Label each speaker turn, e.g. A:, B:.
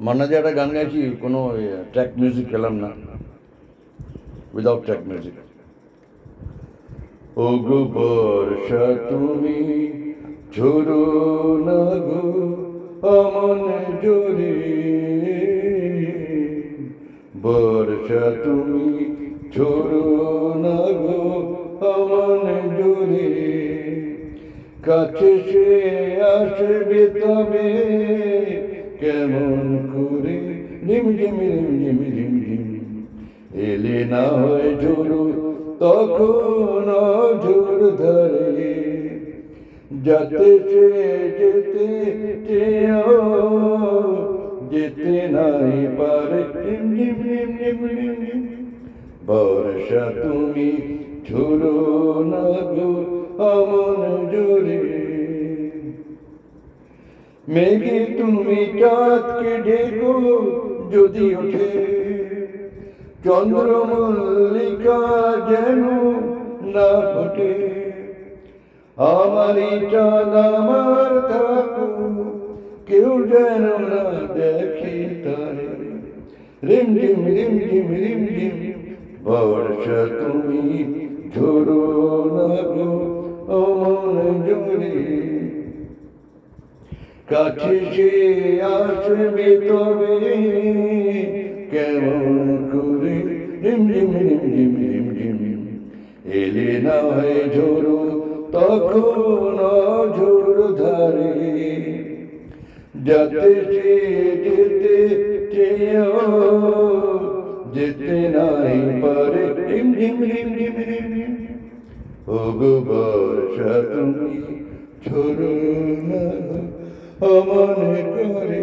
A: মান্না যে একটা গান গাইছি, কোনো ট্র্যাক মিউজিক পেলাম না, উইদাউট ট্র্যাক মিউজিক। ও গো বর্ষা তুমি ঝরো না গো অমন জোরে, বর্ষা তুমি ঝরো না গো অমন জোরে, কাছে সে আসবে তবে কেমন করে, রিম রিম রিম রিম রিম রিম, এলে না হয় ঝোড়ো তখন ঝোর ধরে, যাতে সে যেতে চেয়েও যেতে নাই পারে, রিম রিম রিম রিম রিম রিম, বর্ষা তুমি ঝোড়ো না গো অমন জোরে, মেঘে তুমি চাঁদকে ঢেকো যদি ওঠে, চন্দ্রমল্লিকা যেন না ফোটে, আমারই চাঁদ আমার থাকো কেউ যেন না দেখে তারে, রিম রিম রিম রিম রিম রিম, বর্ষা তুমি ঝোড়ো না গো অমন জোরে, কাছে সে আসবে তবে কেমন করে, রিম রিম রিম রিম রিম রিম, এলে না হয় ঝোড়ো তখন ঝোর ধারে, যাতে সে যেতে চেয়েও যেতে নাই পারে, রিম রিম রিম রিম রিম রিম, ও গো বর্ষা তুমি ঝোড়ো না অমন করে।